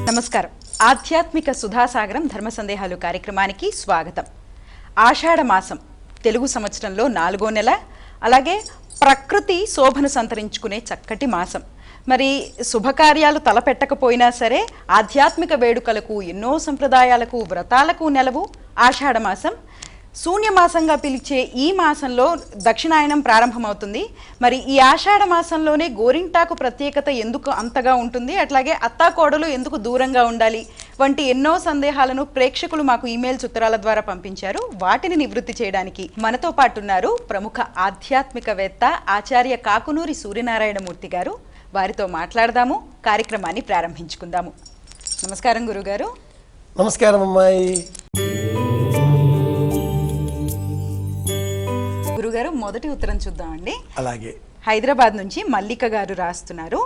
నమస్కారం. ఆధ్యాత్మిక సుధాసాగరం ధర్మ సందేహాలు కార్యక్రమానికి స్వాగతం. ఆషాఢ మాసం తెలుగు సంవత్సరంలో 4వ నెల, అలాగే ప్రకృతి శోభను సంతరించుకునే చక్కటి మాసం. మరి శుభకార్యాలు తలపెట్టకపోయినా సరే ఆధ్యాత్మిక వేడుకలకు, ఎన్నో సంప్రదాయాలకు, వ్రతాలకు నెలవు ఆషాఢ మాసం. శూన్యమాసంగా పిలిచే ఈ మాసంలో దక్షిణాయనం ప్రారంభమవుతుంది. మరి ఈ ఆషాఢ మాసంలోనే గోరింటాకు ప్రత్యేకత ఎందుకు అంతగా ఉంటుంది, అట్లాగే అత్తాకోడలు ఎందుకు దూరంగా ఉండాలి వంటి ఎన్నో సందేహాలను ప్రేక్షకులు మాకు ఈమెయిల్ ఉత్తరాల ద్వారా పంపించారు. వాటిని నివృత్తి చేయడానికి మనతో పాటు ఉన్నారు ప్రముఖ ఆధ్యాత్మికవేత్త ఆచార్య కాకునూరి సూర్యనారాయణమూర్తి గారు. వారితో మాట్లాడదాము, కార్యక్రమాన్ని ప్రారంభించుకుందాము. నమస్కారం గురుగారు. నమస్కారం అమ్మాయి. గురుగారు, మొదటి ఉత్తరం చూద్దామండి. అలాగే. హైదరాబాద్ నుంచి మల్లిక గారు రాస్తున్నారు.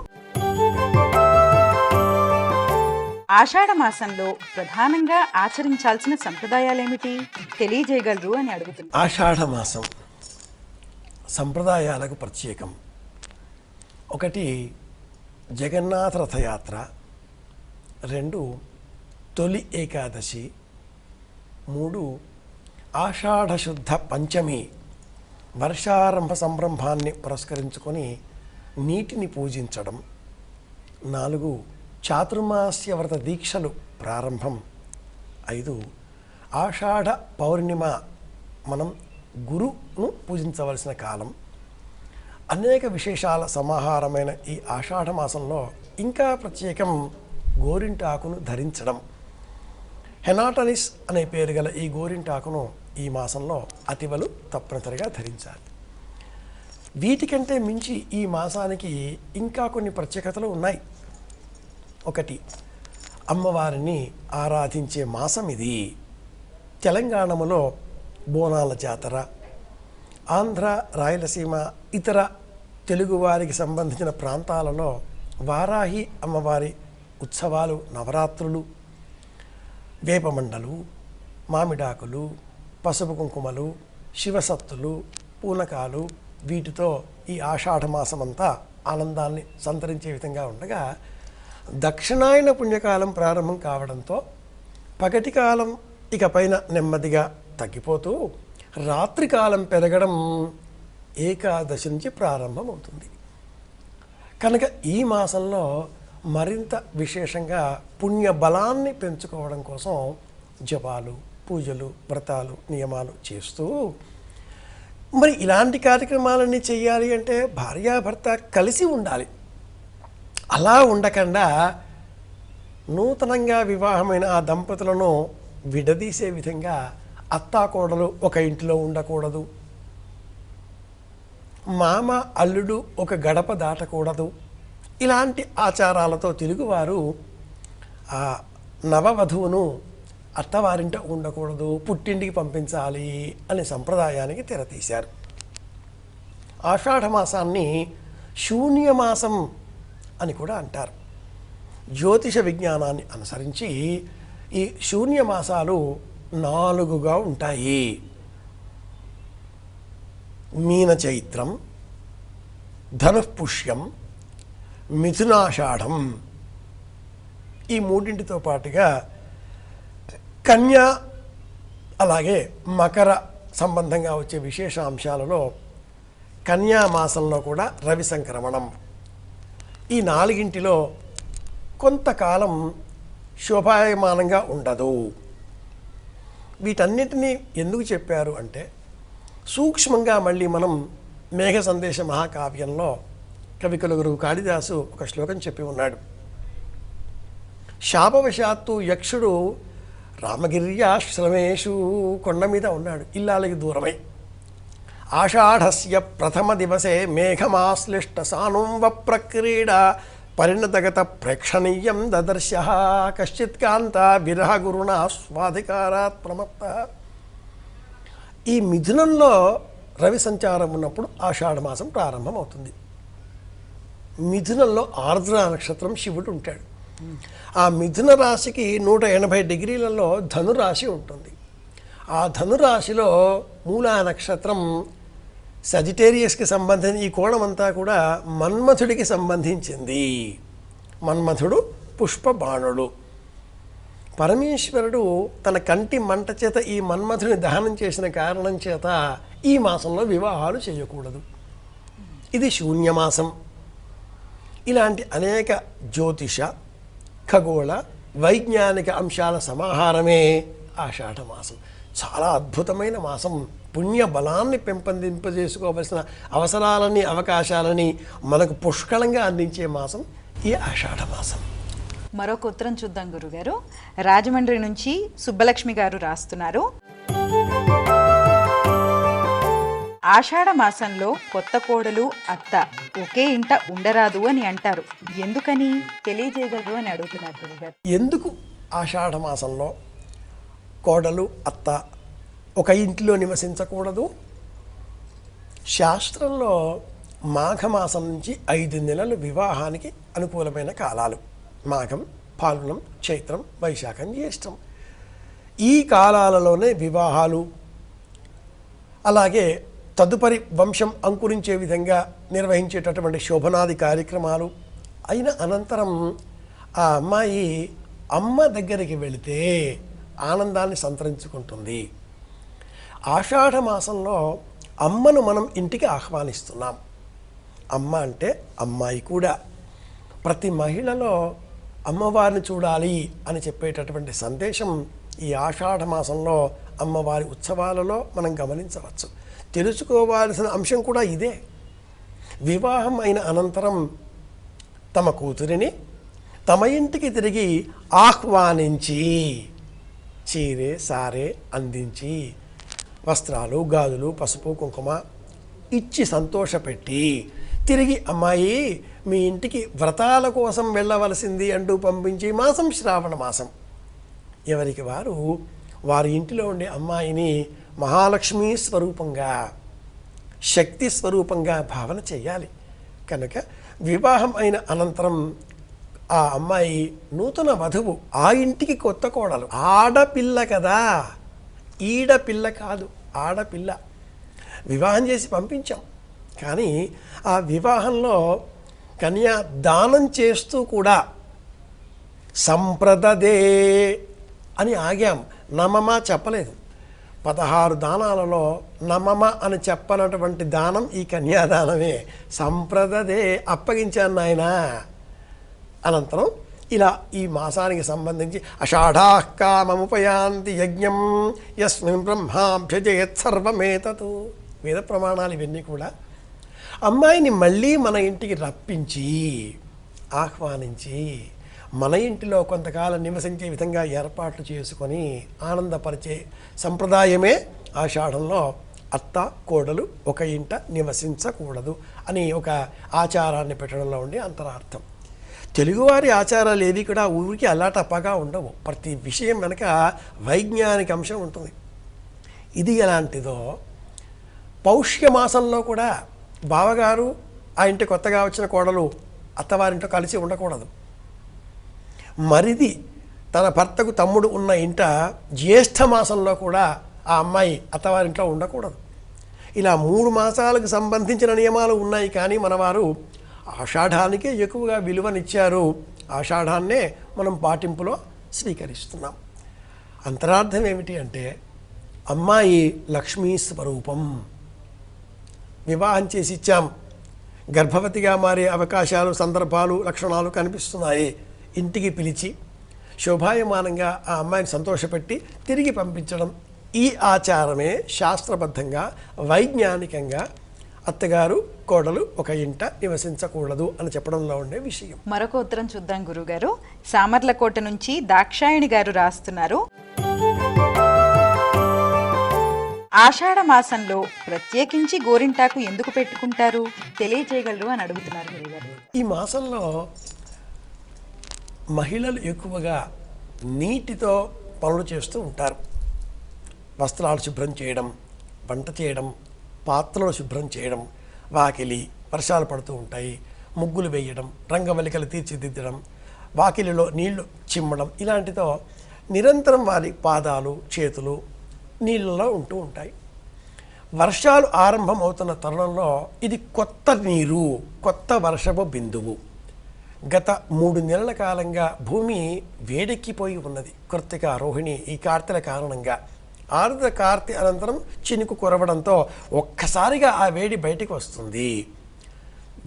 ఆషాఢ మాసంలో ప్రధానంగా ఆచరించాల్సిన సంప్రదాయాలేమిటి తెలియజేయగలరు అని అడుగుతున్నారు. ఆషాఢ మాసం సంప్రదాయాలకు ప్రత్యేకం. ఒకటి జగన్నాథ రథయాత్ర, 2 తొలి ఏకాదశి, 3 ఆషాఢ శుద్ధ పంచమి వర్షారంభ సంరంభాన్ని పురస్కరించుకొని నీటిని పూజించడం, 4 చాతుర్మాస్య వ్రత దీక్షలు ప్రారంభం, 5 ఆషాఢ పౌర్ణిమ మనం గురును పూజించవలసిన కాలం. అనేక విశేషాల సమాహారమైన ఈ ఆషాఢ మాసంలో ఇంకా ప్రత్యేకం గోరింటాకును ధరించడం. హెనాటనిస్ అనే పేరు గల ఈ గోరింటాకును ఈ మాసంలో అతివలు తప్పనిసరిగా ధరించాలి. వీటికంటే మించి ఈ మాసానికి ఇంకా కొన్ని ప్రత్యేకతలు ఉన్నాయి. ఒకటి, అమ్మవారిని ఆరాధించే మాసం ఇది. తెలంగాణలో బోనాల జాతర, ఆంధ్ర, రాయలసీమ, ఇతర తెలుగువారికి సంబంధించిన ప్రాంతాలలో వారాహి అమ్మవారి ఉత్సవాలు, నవరాత్రులు, వేపమండలు, మామిడాకులు, పసుపు కుంకుమలు, శివసత్తులు, పూనకాలు, వీటితో ఈ ఆషాఢ మాసమంతా ఆనందాన్ని సంతరించే విధంగా ఉండగా, దక్షిణాయన పుణ్యకాలం ప్రారంభం కావడంతో పగటి కాలం ఇక పైన నెమ్మదిగా తగ్గిపోతూ రాత్రికాలం పెరగడం ఏకాదశి నుంచి ప్రారంభమవుతుంది. కనుక ఈ మాసంలో మరింత విశేషంగా పుణ్య బలాన్ని పెంచుకోవడం కోసం జపాలు, పూజలు, వ్రతాలు, నియమాలు చేస్తూ, మరి ఇలాంటి కార్యక్రమాలన్నీ చేయాలి అంటే భార్యాభర్త కలిసి ఉండాలి. అలా ఉండకుండా నూతనంగా వివాహమైన ఆ దంపతులను విడదీసే విధంగా అత్తాకోడలు ఒక ఇంటిలో ఉండకూడదు, మామ అల్లుడు ఒక గడప దాటకూడదు. ఇలాంటి ఆచారాలతో తెలుగువారు ఆ నవవధువును అత్తవారింట ఉండకూడదు, పుట్టింటికి పంపించాలి అనే సంప్రదాయానికి తెరతీశారు. ఆషాఢ మాసాన్ని శూన్యమాసం అని కూడా అంటారు. జ్యోతిష విజ్ఞానాన్ని అనుసరించి ఈ శూన్యమాసాలు 4గా ఉంటాయి. మీన చైత్రం, ధనుఃపుష్యం, మిథునాషాఢం. ఈ మూడింటితో పాటుగా కన్యా, అలాగే మకర సంబంధంగా వచ్చే విశేష అంశాలలో కన్యా మాసంలో కూడా రవి సంక్రమణం. ఈ 4గింటిలో కొంతకాలం శోభాయమానంగా ఉండదు. వీటన్నిటినీ ఎందుకు చెప్పారు అంటే, సూక్ష్మంగా మళ్ళీ మనం మేఘ సందేశ మహాకావ్యంలో కవికుల గురువు కాళిదాసు ఒక శ్లోకం చెప్పి ఉన్నాడు. శాపవశాత్తు యక్షుడు రామగిర్యాశ్రమేషు, కొండ మీద ఉన్నాడు ఇల్లాలకి దూరమై. ఆషాఢస్య ప్రథమ దివసే మేఘమాశ్లిష్ట సానుం వప్రక్రీడ పరిణతగత ప్రేక్షణీయం దదర్శ కశ్చిత్ కాంత విరహ గురుణ స్వాధికారాత్ ప్రమత్త. ఈ మిథునంలో రవి సంచారం ఉన్నప్పుడు ఆషాఢ మాసం ప్రారంభమవుతుంది. మిథునంలో ఆర్ద్ర నక్షత్రం శివుడు ఉంటాడు. ఆ మిథున రాశికి 180 డిగ్రీలలో ధనురాశి ఉంటుంది. ఆ ధనురాశిలో మూలా నక్షత్రం సజిటేరియస్కి సంబంధించిన ఈ కోణం అంతా కూడా మన్మథుడికి సంబంధించింది. మన్మథుడు పుష్పబాణుడు. పరమేశ్వరుడు తన కంటి మంట చేత ఈ మన్మథుని దహనం చేసిన కారణం చేత ఈ మాసంలో వివాహాలు చేయకూడదు. ఇది శూన్యమాసం. ఇలాంటి అనేక జ్యోతిష, ఖగోళ, వైజ్ఞానిక అంశాల సమాహారమే ఆషాఢమాసం. చాలా అద్భుతమైన మాసం. పుణ్య బలాన్ని పెంపొందింపజేసుకోవలసిన అవసరాలని, అవకాశాలని మనకు పుష్కలంగా అందించే మాసం ఈ ఆషాఢమాసం. మరొక ఉత్తరం చూద్దాం గురుగారు. రాజమండ్రి నుంచి సుబ్బలక్ష్మి గారు రాస్తున్నారు. ఆషాఢ మాసంలో కొత్త కోడలు, అత్త ఒకే ఇంట ఉండరాదు అని అంటారు. ఎందుకని తెలియజేయగలరు అని అడుగుతున్నారు గురుగారు. ఎందుకు ఆషాఢ మాసంలో కోడలు, అత్త ఒక ఇంట్లో నివసించకూడదు? శాస్త్రంలో మాఘమాసం నుంచి 5 నెలలు వివాహానికి అనుకూలమైన కాలాలు. మాఘం, ఫాల్గుణం, చైత్రం, వైశాఖం, జ్యేష్టం. ఈ కాలాలలోనే వివాహాలు, అలాగే తదుపరి వంశం అంకురించే విధంగా నిర్వహించేటటువంటి శోభనాది కార్యక్రమాలు అయిన అనంతరం ఆ అమ్మాయి అమ్మ దగ్గరికి వెళితే ఆనందాన్ని సంతరించుకుంటుంది. ఆషాఢ మాసంలో అమ్మను మనం ఇంటికి ఆహ్వానిస్తున్నాం. అమ్మ అంటే అమ్మాయి కూడా. ప్రతి మహిళలో అమ్మవారిని చూడాలి అని చెప్పేటటువంటి సందేశం ఈ ఆషాఢ మాసంలో అమ్మవారి ఉత్సవాలలో మనం గమనించవచ్చు. తెలుసుకోవాల్సిన అంశం కూడా ఇదే. వివాహం అయిన అనంతరం తమ కూతురిని తమ ఇంటికి తిరిగి ఆహ్వానించి చీరే సారే అందించి వస్త్రాలు, గాజులు, పసుపు, కుంకుమ ఇచ్చి సంతోషపెట్టి తిరిగి అమ్మాయి మీ ఇంటికి వ్రతాల కోసం వెళ్ళవలసింది అంటూ పంపించే మాసం శ్రావణ మాసం. ఎవరికి వారు వారి ఇంటిలో ఉండే అమ్మాయిని మహాలక్ష్మీ స్వరూపంగా, శక్తి స్వరూపంగా భావన చేయాలి. కనుక వివాహం అయిన అనంతరం ఆ అమ్మాయి నూతన వధువు, ఆ ఇంటికి కొత్త కోడలు. ఆడపిల్ల కదా, ఈడపిల్ల కాదు, ఆడపిల్ల. వివాహం చేసి పంపించాం, కానీ ఆ వివాహంలో కన్యా దానం చేస్తూ కూడా సంప్రదదే అని ఆగాం. నమమ చెప్పలేదు. 16 దానాలలో నమమ అని చెప్పనటువంటి దానం ఈ కన్యాదానమే. సంప్రదదే, అప్పగించాను నాయన. అనంతరం ఇలా ఈ మాసానికి సంబంధించి అషాఢాః కామముపయాంతి యజ్ఞం యస్మిన్ బ్రహ్మాభ్యజయత్ సర్వమేతతు. వేద ప్రమాణాలు ఇవన్నీ కూడా అమ్మాయిని మళ్ళీ మన ఇంటికి రప్పించి ఆహ్వానించి మన ఇంటిలో కొంతకాలం నివసించే విధంగా ఏర్పాట్లు చేసుకొని ఆనందపరిచే సంప్రదాయమే ఆషాఢంలో అత్త కోడలు ఒక ఇంట నివసించకూడదు అని ఒక ఆచారాన్ని పెట్టడంలో ఉండే అంతరార్థం. తెలుగువారి ఆచారాలు ఏవి కూడా ఊరికి అల్లాటప్పగా ఉండవు. ప్రతి విషయం వెనక వైజ్ఞానిక అంశం ఉంటుంది. ఇది ఎలాంటిదో పౌష్యమాసంలో కూడా బావగారు ఆ ఇంటి కొత్తగా వచ్చిన కోడలు అత్తవారింట్లో కలిసి ఉండకూడదు. మరిది తన భర్తకు తమ్ముడు ఉన్న ఇంట జ్యేష్ఠ మాసంలో కూడా ఆ అమ్మాయి అత్తవారింట్లో ఉండకూడదు. ఇలా 3 మాసాలకు సంబంధించిన నియమాలు ఉన్నాయి. కానీ మనవారు ఆషాఢానికే ఎక్కువగా విలువనిచ్చారు. ఆషాఢాన్నే మనం పాటింపులో స్వీకరిస్తున్నాం. అంతరార్థం ఏమిటి అంటే అమ్మాయి లక్ష్మీ స్వరూపం. వివాహం చేసి ఇచ్చాం, గర్భవతిగా మారే అవకాశాలు, సందర్భాలు, లక్షణాలు కనిపిస్తున్నాయి. ఇంటికి పిలిచి శోభాయమానంగా ఆ అమ్మాయిని సంతోషపెట్టి తిరిగి పంపించడం, ఈ ఆచారమే శాస్త్రబద్ధంగా వైజ్ఞానికంగా అత్తగారు కోడలు ఒక ఇంట నివసించకూడదు అని చెప్పడంలో ఉండే విషయం. మరొక ఉత్తరం చూద్దాం గురుగారు. సామర్లకోట నుంచి దాక్షాయణి గారు రాస్తున్నారు. ఆషాఢ మాసంలో ప్రత్యేకించి గోరింటాకు ఎందుకు పెట్టుకుంటారు, తెలియజేయగలరు అని అడుగుతున్నారు గురుగారు. ఈ మాసంలో మహిళలు ఎక్కువగా నీటితో పనులు చేస్తూ ఉంటారు. వస్త్రాలు శుభ్రం చేయడం, వంట చేయడం, పాత్రలు శుభ్రం చేయడం, వాకిలి వర్షాలు పడుతూ ఉంటాయి, ముగ్గులు వేయడం, రంగవల్లికలు తీర్చిదిద్దడం, వాకిలిలో నీళ్లు చిమ్మడం, ఇలాంటితో నిరంతరం వారి పాదాలు చేతులు నీళ్ళలో ఉంటూ ఉంటాయి. వర్షాలు ఆరంభం అవుతున్న తరుణంలో ఇది కొత్త నీరు, కొత్త వర్షపు బిందువు. గత 3 నెలల కాలంగా భూమి వేడెక్కిపోయి ఉన్నది. కృత్తిక, రోహిణి ఈ కార్తెల కారణంగా ఆర్ద్ర కార్తె అనంతరం చినుకు కురవడంతో ఒక్కసారిగా ఆ వేడి బయటికి వస్తుంది.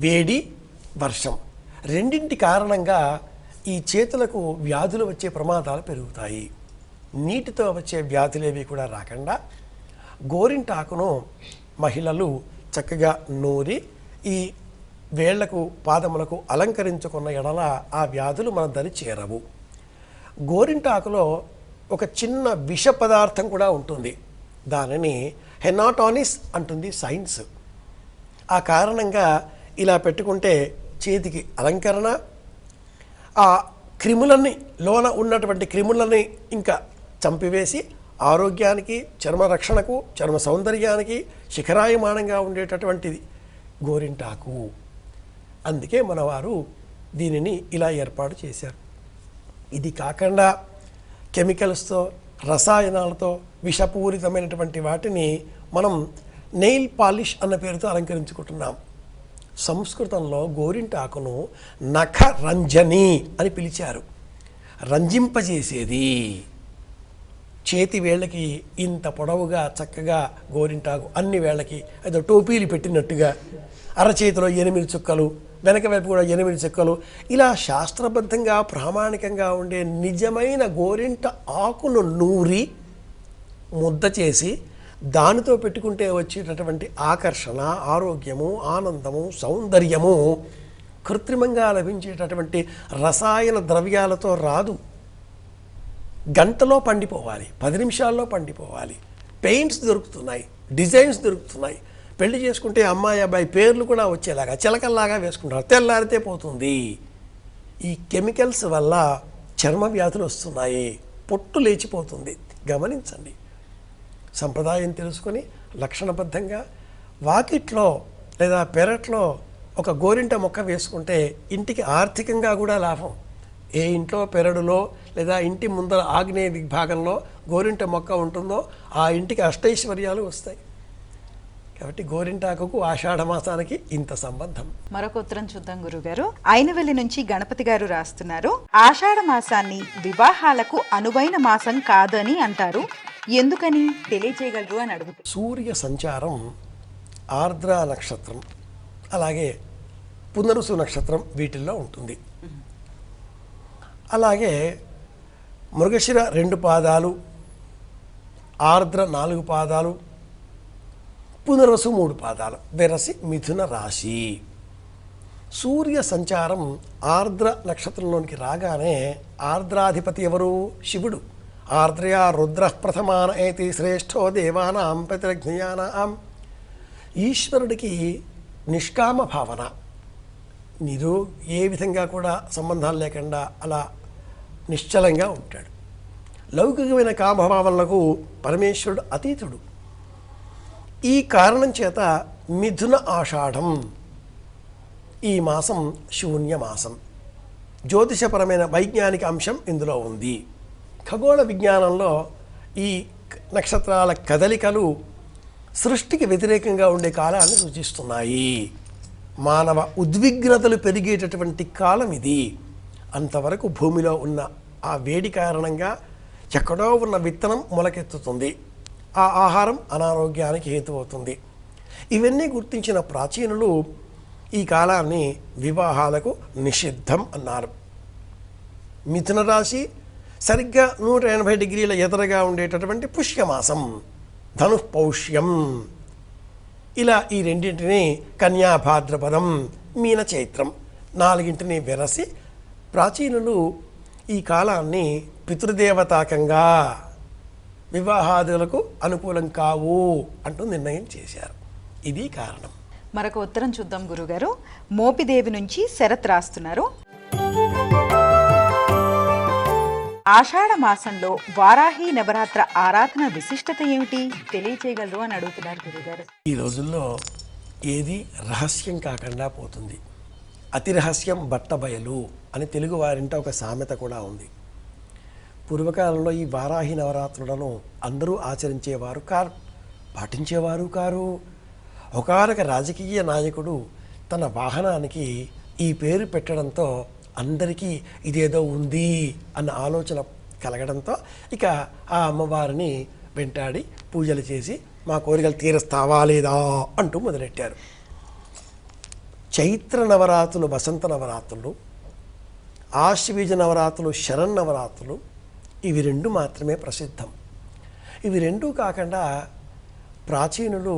వేడి, వర్షం రెండింటి కారణంగా ఈ చేతులకు వ్యాధులు వచ్చే ప్రమాదాలు పెరుగుతాయి. నీటితో వచ్చే వ్యాధులేవి కూడా రాకుండా గోరింటాకును మహిళలు చక్కగా నూరి ఈ వేళ్లకు, పాదములకు అలంకరించుకున్న ఎడల ఆ వ్యాధులు మన దరి చేరవు. గోరింటాకులో ఒక చిన్న విష పదార్థం కూడా ఉంటుంది. దానిని హెనాటానిస్ అంటుంది సైన్స్. ఆ కారణంగా ఇలా పెట్టుకుంటే చేతికి అలంకరణ, ఆ క్రిములని, లోన ఉన్నటువంటి క్రిములని ఇంకా చంపివేసి ఆరోగ్యానికి, చర్మ రక్షణకు, చర్మ సౌందర్యానికి శిఖరాయమానంగా ఉండేటటువంటిది గోరింటాకు. అందుకే మనవారు దీనిని ఇలా ఏర్పాటు చేశారు. ఇది కాకుండా కెమికల్స్తో, రసాయనాలతో, విషపూరితమైనటువంటి వాటిని మనం నెయిల్ పాలిష్ అన్న పేరుతో అలంకరించుకుంటున్నాం. సంస్కృతంలో గోరింటాకును నఖ రంజని అని పిలిచారు. రంజింపజేసేది. చేతి వేళ్ళకి ఇంత పొడవుగా చక్కగా గోరింటాకు అన్ని వేళ్ళకి ఏదో టోపీలు పెట్టినట్టుగా, అరచేతిలో 8 చుక్కలు, వెనక వైపు కూడా 8 చుక్కలు, ఇలా శాస్త్రబద్ధంగా ప్రామాణికంగా ఉండే నిజమైన గోరింట ఆకును నూరి ముద్ద చేసి దానితో పెట్టుకుంటే వచ్చేటటువంటి ఆకర్షణ, ఆరోగ్యము, ఆనందము, సౌందర్యము కృత్రిమంగా లభించేటటువంటి రసాయన ద్రవ్యాలతో రాదు. గంటలో పండిపోవాలి, 10 నిమిషాల్లో పండిపోవాలి. పెయింట్స్ దొరుకుతున్నాయి, డిజైన్స్ దొరుకుతున్నాయి. పెళ్లి చేసుకుంటే అమ్మాయి అబ్బాయి పేర్లు కూడా వచ్చేలాగా చిలకల్లాగా వేసుకుంటారు. తెల్లారితే పోతుంది. ఈ కెమికల్స్ వల్ల చర్మ వ్యాధులు వస్తున్నాయి, పొట్టు లేచిపోతుంది. గమనించండి. సంప్రదాయం తెలుసుకొని లక్షణబద్ధంగా వాకిట్లో లేదా పెరట్లో ఒక గోరింట మొక్క వేసుకుంటే ఇంటికి ఆర్థికంగా కూడా లాభం. ఏ ఇంట్లో పెరడులో లేదా ఇంటి ముందర ఆగ్నేయ దిగ్భాగంలో గోరింట మొక్క ఉంటుందో ఆ ఇంటికి అష్టైశ్వర్యాలు వస్తాయి. కాబట్టి గోరింటాకు ఆషాఢ మాసానికి ఇంత సంబంధం. మరొక ఉత్తరం చూద్దాం గురుగారు. అయినవెల్లి నుంచి గణపతి గారు రాస్తున్నారు. ఆషాఢ మాసాన్ని వివాహాలకు అనువైన మాసం కాదని అంటారు, ఎందుకని తెలియజేయగలరు అని అడుగుతారు. సూర్య సంచారం ఆర్ద్ర నక్షత్రం అలాగే పునరుసు నక్షత్రం వీటిల్లో ఉంటుంది. అలాగే మృగశిర 2 పాదాలు, ఆర్ద్ర 4 పాదాలు, పునర్వసు 3 పాదాలు, వెరసి మిథున రాశి. సూర్య సంచారం ఆర్ద్ర నక్షత్రంలోనికి రాగానే ఆర్ద్రాధిపతి ఎవరు? శివుడు. ఆర్ద్రయా రుద్ర ప్రథమాన ఏతి శ్రేష్ఠో దేవానాం ప్రతిజ్ఞానాం. ఈశ్వరుడికి నిష్కామ భావన, ఏ విధంగా కూడా సంబంధాలు లేకుండా అలా నిశ్చలంగా ఉంటాడు. లౌకికమైన కామభావనలకు పరమేశ్వరుడు అతీతుడు. ఈ కారణం చేత మిథున ఆషాఢం ఈ మాసం శూన్య మాసం. జ్యోతిషపరమైన వైజ్ఞానిక అంశం ఇందులో ఉంది. ఖగోళ విజ్ఞానంలో ఈ నక్షత్రాల కదలికలు సృష్టికి వ్యతిరేకంగా ఉండే కాలాన్ని సూచిస్తున్నాయి. మానవ ఉద్విగ్నతలు పెరిగేటటువంటి కాలం ఇది. అంతవరకు భూమిలో ఉన్న ఆ వేడి కారణంగా ఎక్కడో ఉన్న విత్తనం మొలకెత్తుతుంది. ఆ ఆహారం అనారోగ్యానికి హేతు అవుతుంది. ఇవన్నీ గుర్తించిన ప్రాచీనులు ఈ కాలాన్ని వివాహాలకు నిషిద్ధం అన్నారు. మిథున రాశి సరిగ్గా 180 డిగ్రీల ఎదురుగా ఉండేటటువంటి పుష్యమాసం, ధనుఃపౌష్యం. ఇలా ఈ రెండింటిని కన్యాభాద్రపదం, మీన చైత్రం 4 వెరసి ప్రాచీనులు ఈ కాలాన్ని పితృదేవతాకంగా, వివాహాదులకు అనుకూలం కావు అంటూ నిర్ణయం చేశారు. ఇది కారణం. మరొక ఉత్తరం చూద్దాం గురుగారు. మోపిదేవి నుంచి శరత్ రాస్తున్నారు. ఆషాఢ మాసంలో వారాహి నవరాత్ర ఆరాధన విశిష్టత ఏమిటి తెలియచేయగలరు అని అడుగుతున్నారు గురుగారు. ఈ రోజుల్లో ఏది రహస్యం కాకుండా పోతుంది. అతి రహస్యం బట్టబయలు అని తెలుగు వారింట ఒక సామెత కూడా ఉంది. పూర్వకాలంలో ఈ వారాహి నవరాత్రులను అందరూ ఆచరించేవారు కారు, పాటించేవారు కారు. ఒకనొక రాజకీయ నాయకుడు తన వాహనానికి ఈ పేరు పెట్టడంతో అందరికీ ఇదేదో ఉంది అన్న ఆలోచన కలగడంతో ఇక ఆ అమ్మవారిని వెంటాడి పూజలు చేసి మా కోరికలు తీరుస్తావా లేదా అంటూ మొదలెట్టారు. చైత్ర నవరాత్రులు వసంత నవరాత్రులు, ఆశ్వీజ నవరాత్రులు శరన్నవరాత్రులు, ఇవి రెండు మాత్రమే ప్రసిద్ధం. ఇవి రెండూ కాకుండా ప్రాచీనులు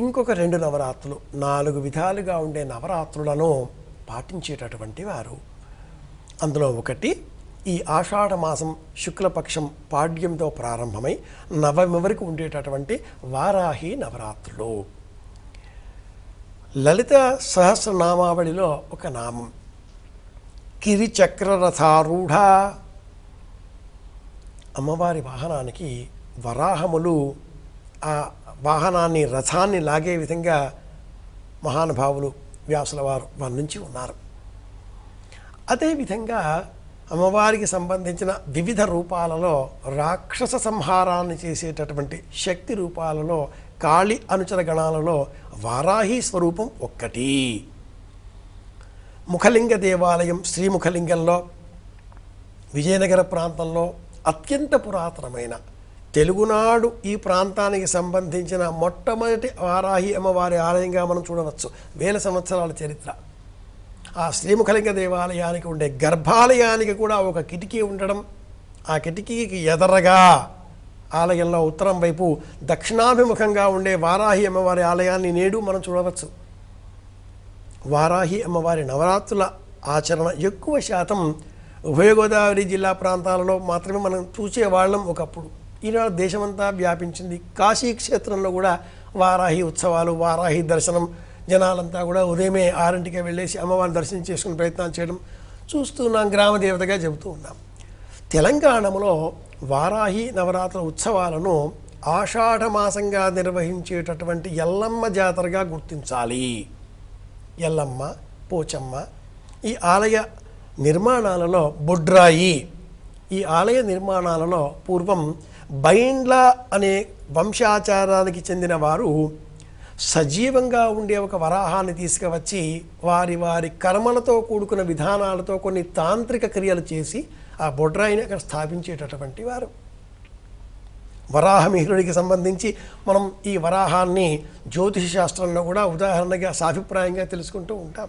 ఇంకొక 2 నవరాత్రులు, 4 విధాలుగా ఉండే నవరాత్రులను పాటించేటటువంటి వారు. అందులో ఒకటి ఈ ఆషాఢ మాసం శుక్లపక్షం పాడ్యంతో ప్రారంభమై నవమి వరకు ఉండేటటువంటి వారాహి నవరాత్రులు. లలిత సహస్రనామావళిలో ఒక నామం కిరిచక్రరథారూఢ. అమ్మవారి వాహనానికి వరాహములు ఆ వాహనాన్ని రథాన్ని లాగే విధంగా మహానుభావులు వ్యాసుల వారు వర్ణించి ఉన్నారు. అదేవిధంగా అమ్మవారికి సంబంధించిన వివిధ రూపాలలో రాక్షస సంహారాన్ని చేసేటటువంటి శక్తి రూపాలలో కాళి అనుచర గణాలలో వారాహి స్వరూపం ఒక్కటి. ముఖలింగ దేవాలయం శ్రీముఖలింగంలో విజయనగర ప్రాంతంలో అత్యంత పురాతనమైన తెలుగునాడు ఈ ప్రాంతానికి సంబంధించిన మొట్టమొదటి వారాహి అమ్మవారి ఆలయంగా మనం చూడవచ్చు. 1000 సంవత్సరాల చరిత్ర. ఆ శ్రీముఖలింగ దేవాలయానికి ఉండే గర్భాలయానికి కూడా ఒక కిటికీ ఉండడం, ఆ కిటికీకి ఎదరగా ఆలయంలో ఉత్తరం వైపు దక్షిణాభిముఖంగా ఉండే వారాహి అమ్మవారి ఆలయాన్ని నేడు మనం చూడవచ్చు. వారాహి అమ్మవారి నవరాత్రుల ఆచరణ ఎక్కువ శాతం ఉభయ గోదావరి జిల్లా ప్రాంతాలలో మాత్రమే మనం చూసేవాళ్ళం ఒకప్పుడు. ఈనాడు దేశమంతా వ్యాపించింది. కాశీ క్షేత్రంలో కూడా వారాహి ఉత్సవాలు, వారాహి దర్శనం, జనాలంతా కూడా ఉదయమే 6ంటికే వెళ్ళేసి అమ్మవారిని దర్శనం చేసుకునే ప్రయత్నం చేయడం చూస్తున్నాం. గ్రామదేవతగా చెబుతూ ఉన్నాం. తెలంగాణలో వారాహి నవరాత్రుల ఉత్సవాలను ఆషాఢ మాసంగా నిర్వహించేటటువంటి ఎల్లమ్మ జాతరగా గుర్తించాలి. ఎల్లమ్మ, పోచమ్మ ఈ ఆలయ నిర్మాణాలలో బొడ్రాయి ఈ ఆలయ నిర్మాణాలలో పూర్వం బైండ్ల అనే వంశాచారానికి చెందిన వారు సజీవంగా ఉండే ఒక వరాహాన్ని తీసుకువచ్చి వారి వారి కర్మలతో కూడుకున్న విధానాలతో కొన్ని తాంత్రిక క్రియలు చేసి ఆ బొడ్రాయిని అక్కడ స్థాపించేటటువంటి వారు. వరాహమిహిరుడికి సంబంధించి మనం ఈ వరాహాన్ని జ్యోతిష శాస్త్రంలో కూడా ఉదాహరణగా సాభిప్రాయంగా తెలుసుకుంటూ ఉంటాం.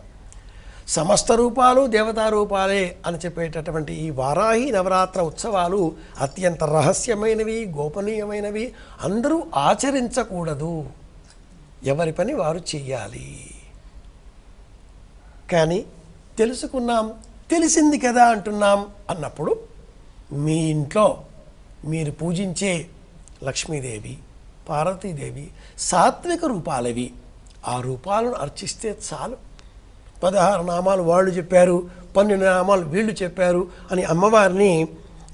సమస్త రూపాలు దేవతా రూపాలే అని చెప్పేటటువంటి ఈ వారాహి నవరాత్ర ఉత్సవాలు అత్యంత రహస్యమైనవి, గోపనీయమైనవి. అందరూ ఆచరించకూడదు, ఎవరి పని వారు చెయ్యాలి. కానీ తెలుసుకున్నాం, తెలిసింది కదా అంటున్నాం అన్నప్పుడు మీ ఇంట్లో మీరు పూజించే లక్ష్మీదేవి, పార్వతీదేవి సాత్విక రూపాలవి. ఆ రూపాలను అర్చిస్తే చాలు. 16 నామాలు వాళ్ళు చెప్పారు, 12 నామాలు వీళ్ళు చెప్పారు అని అమ్మవారిని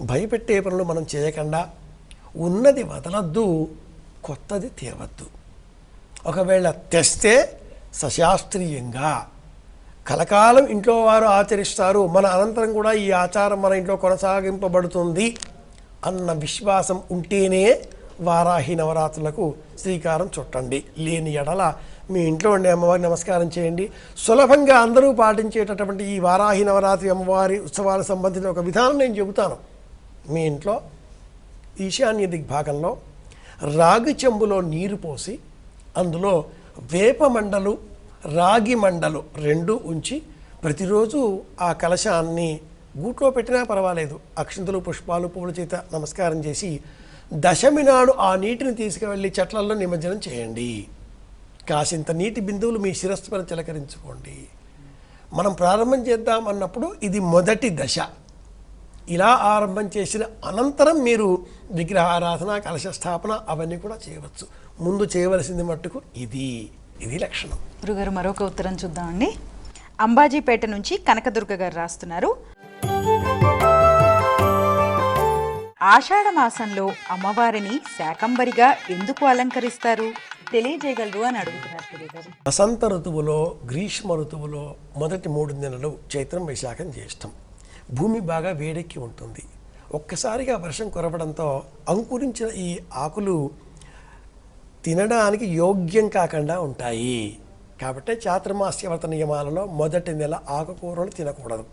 భయపెట్టే పనులు మనం చేయకుండా ఉన్నది వదలద్దు, కొత్తది తేవద్దు. ఒకవేళ తెస్తే సశాస్త్రీయంగా కలకాలం ఇంట్లో వారు ఆచరిస్తారు, మన అనంతరం కూడా ఈ ఆచారం మన ఇంట్లో కొనసాగింపబడుతుంది అన్న విశ్వాసం ఉంటేనే వారాహి నవరాత్రులకు శ్రీకారం చుట్టండి. లేని ఎడల మీ ఇంట్లో ఉండే అమ్మవారికి నమస్కారం చేయండి. సులభంగా అందరూ పాటించేటటువంటి ఈ వారాహి నవరాత్రి అమ్మవారి ఉత్సవాలకు సంబంధించిన ఒక విధానం నేను చెబుతాను. మీ ఇంట్లో ఈశాన్య దిగ్భాగంలో రాగి చెంబులో నీరు పోసి అందులో వేప మండలు, రాగి మండలు 2 ఉంచి ప్రతిరోజు ఆ కలశాన్ని గూట్లో పెట్టినా పర్వాలేదు, అక్షంతలు, పుష్పాలు, పువ్వుల చేత నమస్కారం చేసి దశమి నాడు ఆ నీటిని తీసుకువెళ్ళి చెట్లలో నిమజ్జనం చేయండి. కాసింత నీటి బిందువులు మీ శిరస్సు పైన చిలకరించుకోండి. మనం ప్రారంభం చేద్దాం అన్నప్పుడు ఇది మొదటి దశ. ఇలా ఆరంభం చేసిన అనంతరం మీరు విగ్రహారాధన, కలశ స్థాపన అవన్నీ కూడా చేయవచ్చు. ముందు చేయవలసింది మట్టుకు ఇది లక్షణం. గురుగారు మరొక ఉత్తరం చూద్దామండి. అంబాజీపేట నుంచి కనకదుర్గ గారు రాస్తున్నారు. ఆషాఢ మాసంలో అమ్మవారిని శాకంబరిగా ఎందుకు అలంకరిస్తారు, తెలియజేయగలరు అని అడుగుతున్నారు గురుగారు. వసంత ఋతువులో, గ్రీష్మ ఋతువులో మొదటి 3 నెలలు చైత్రం, వైశాఖం, జ్యేష్టం భూమి బాగా వేడెక్కి ఉంటుంది. ఒక్కసారిగా వర్షం కురవడంతో అంకురించిన ఈ ఆకులు తినడానికి యోగ్యం కాకుండా ఉంటాయి. కాబట్టి చాతుర్మాస్య వ్రత నియమాలలో మొదటి నెల ఆకుకూరలు తినకూడదు.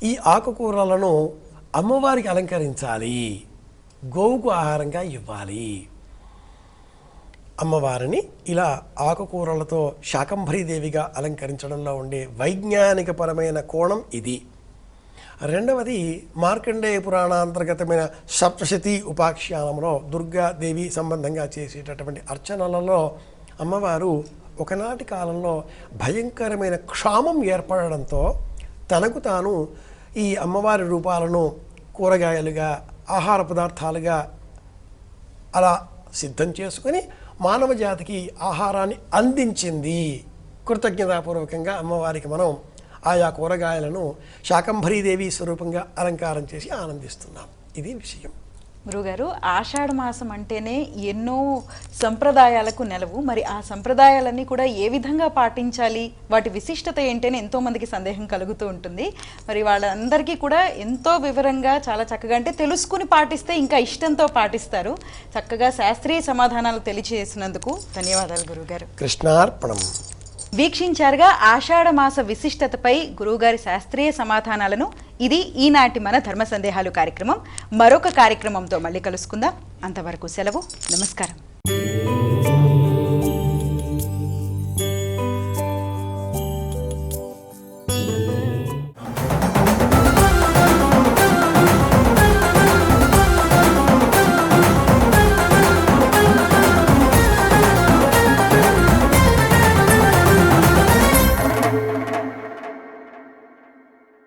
ఈ ఆకుకూరలను అమ్మవారికి అలంకరించాలి, గోవుకు ఆహారంగా ఇవ్వాలి. అమ్మవారిని ఇలా ఆకుకూరలతో శాకంభరీదేవిగా అలంకరించడంలో ఉండే వైజ్ఞానికపరమైన కోణం ఇది. రెండవది మార్కండేయ పురాణాంతర్గతమైన సప్తశతి ఉపాఖ్యానంలో దుర్గాదేవి సంబంధంగా చేసేటటువంటి అర్చనలలో అమ్మవారు ఒకనాటి కాలంలో భయంకరమైన క్షామం ఏర్పడడంతో తనకు తాను ఈ అమ్మవారి రూపాలను కూరగాయలుగా, ఆహార పదార్థాలుగా అలా సిద్ధం చేసుకొని మానవ జాతికి ఆహారాన్ని అందించింది. కృతజ్ఞతాపూర్వకంగా అమ్మవారికి మనం ఆయా కూరగాయలను శాకంభరీదేవి స్వరూపంగా అలంకారం చేసి ఆనందిస్తున్నాం. ఇది విషయం. గురుగారు, ఆషాఢ మాసం అంటేనే ఎన్నో సంప్రదాయాలకు నెలవు. మరి ఆ సంప్రదాయాలన్నీ కూడా ఏ విధంగా పాటించాలి, వాటి విశిష్టత ఏంటని ఎంతో మందికి సందేహం కలుగుతూ ఉంటుంది. మరి వాళ్ళందరికీ కూడా ఎంతో వివరంగా చాలా చక్కగా, అంటే తెలుసుకుని పాటిస్తే ఇంకా ఇష్టంతో పాటిస్తారు. చక్కగా శాస్త్రీయ సమాధానాలు తెలియజేసినందుకు ధన్యవాదాలు గురుగారు. కృష్ణార్పణం. వీక్షించారుగా ఆషాఢ మాస విశిష్టతపై గురువుగారి శాస్త్రీయ సమాధానాలను. ఇది ఈనాటి మన ధర్మ సందేహాలు కార్యక్రమం. మరొక కార్యక్రమంతో మళ్ళీ కలుసుకుందాం. అంతవరకు సెలవు. నమస్కారం.